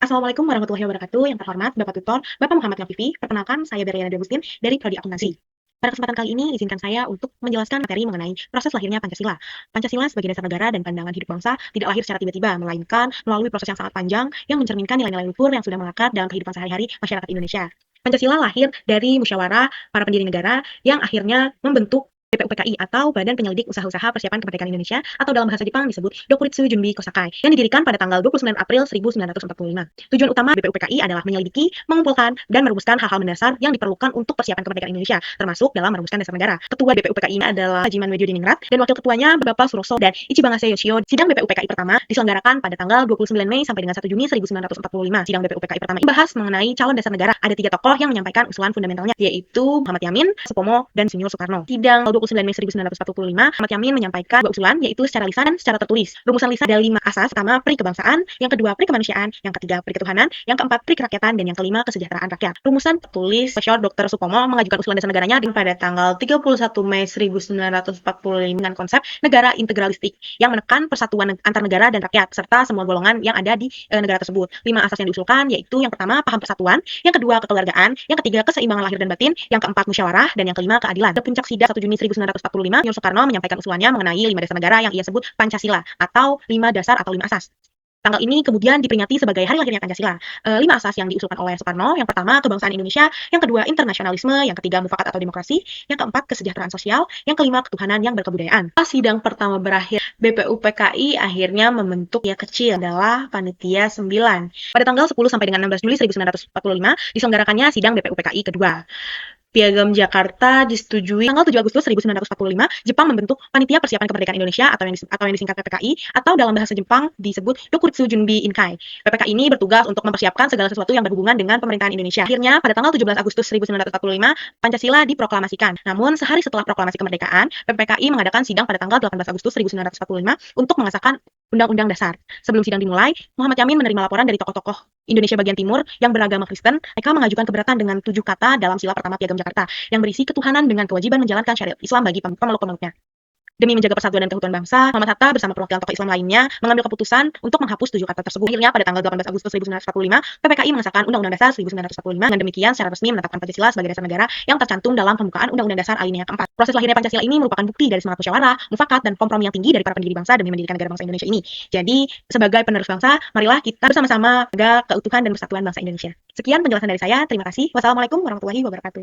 Assalamualaikum warahmatullahi wabarakatuh. Yang terhormat Bapak Tutor, Bapak Muhammad Ngafifi. Perkenalkan, saya Beriana Agustin dari Prodi Akuntansi. Pada kesempatan kali ini, izinkan saya untuk menjelaskan materi mengenai proses lahirnya Pancasila. Pancasila sebagai dasar negara dan pandangan hidup bangsa tidak lahir secara tiba-tiba, melainkan melalui proses yang sangat panjang yang mencerminkan nilai-nilai luhur yang sudah melekat dalam kehidupan sehari-hari masyarakat Indonesia. Pancasila lahir dari musyawarah para pendiri negara yang akhirnya membentuk BPUPKI atau Badan Penyelidik Usaha-Usaha Persiapan Kemerdekaan Indonesia atau dalam bahasa Jepang disebut Dokuritsu Junbi Kosakai yang didirikan pada tanggal 29 April 1945. Tujuan utama BPUPKI adalah menyelidiki, mengumpulkan, dan merumuskan hal-hal mendasar yang diperlukan untuk persiapan kemerdekaan Indonesia, termasuk dalam merumuskan dasar negara. Ketua BPUPKI ini adalah Haji Manwedudiningrat dan wakil ketuanya Bapak Suroso dan Ichibangase Yoshio. Sidang BPUPKI pertama diselenggarakan pada tanggal 29 Mei sampai dengan 1 Juni 1945. Sidang BPUPKI pertama membahas mengenai calon dasar negara. Ada 3 tokoh yang menyampaikan usulan fundamentalnya, yaitu Muhammad Yamin, Supomo, dan Insinyur Soekarno. Sidang 29 Mei 1945, Muhammad Yamin menyampaikan 2 usulan, yaitu secara lisan dan secara tertulis. Rumusan lisan ada 5 asas. Pertama, pri kebangsaan, yang kedua, pri kemanusiaan, yang ketiga, pri ketuhanan, yang keempat, pri kerakyatan, dan yang kelima, kesejahteraan rakyat. Rumusan tertulis, Profesor Dr. Supomo mengajukan usulan dasar negaranya pada tanggal 31 Mei 1945 dengan konsep negara integralistik yang menekan persatuan antar negara dan rakyat serta semua golongan yang ada di negara tersebut. 5 asas yang diusulkan yaitu yang pertama, paham persatuan, yang kedua, kekeluargaan, yang ketiga, keseimbangan lahir dan batin, yang keempat, musyawarah, dan yang kelima, keadilan. Di puncak sidang 1 Juni 1945, Insinyur Soekarno menyampaikan usulannya mengenai 5 dasar negara yang ia sebut Pancasila atau 5 dasar atau 5 asas. Tanggal ini kemudian diperingati sebagai hari lahirnya Pancasila. 5 asas yang diusulkan oleh Soekarno, yang pertama kebangsaan Indonesia, yang kedua internasionalisme, yang ketiga mufakat atau demokrasi, yang keempat kesejahteraan sosial, yang kelima ketuhanan yang berkebudayaan. Pas sidang pertama berakhir, BPUPKI akhirnya membentuk ya kecil adalah Panitia 9. Pada tanggal 10 sampai dengan 16 Juli 1945 diselenggarakannya sidang BPUPKI kedua. Piagam Jakarta disetujui tanggal 7 Agustus 1945, Jepang membentuk Panitia Persiapan Kemerdekaan Indonesia atau yang disingkat PPKI atau dalam bahasa Jepang disebut Dokuritsu Junbi Inkai. PPKI ini bertugas untuk mempersiapkan segala sesuatu yang berhubungan dengan pemerintahan Indonesia. Akhirnya pada tanggal 17 Agustus 1945, Pancasila diproklamasikan. Namun sehari setelah proklamasi kemerdekaan, PPKI mengadakan sidang pada tanggal 18 Agustus 1945 untuk mengesahkan Undang-Undang Dasar. Sebelum sidang dimulai, Muhammad Yamin menerima laporan dari tokoh-tokoh Indonesia bagian timur yang beragama Kristen. Mereka mengajukan keberatan dengan 7 kata dalam sila pertama Piagam Jakarta yang berisi ketuhanan dengan kewajiban menjalankan syariat Islam bagi pemeluk-pemeluknya. Demi menjaga persatuan dan keutuhan bangsa, Muhammad Hatta bersama perwakilan tokoh Islam lainnya mengambil keputusan untuk menghapus 7 kata tersebut. Akhirnya pada tanggal 18 Agustus 1945, PPKI mengesahkan Undang-Undang Dasar 1945 dengan demikian secara resmi menetapkan Pancasila sebagai dasar negara yang tercantum dalam pembukaan Undang-Undang Dasar alinea keempat. Proses lahirnya Pancasila ini merupakan bukti dari semangat musyawarah, mufakat, dan kompromi yang tinggi dari para pendiri bangsa demi mendirikan negara bangsa Indonesia ini. Jadi, sebagai penerus bangsa, marilah kita bersama-sama menjaga keutuhan dan persatuan bangsa Indonesia. Sekian penjelasan dari saya. Terima kasih. Wassalamualaikum warahmatullahi wabarakatuh.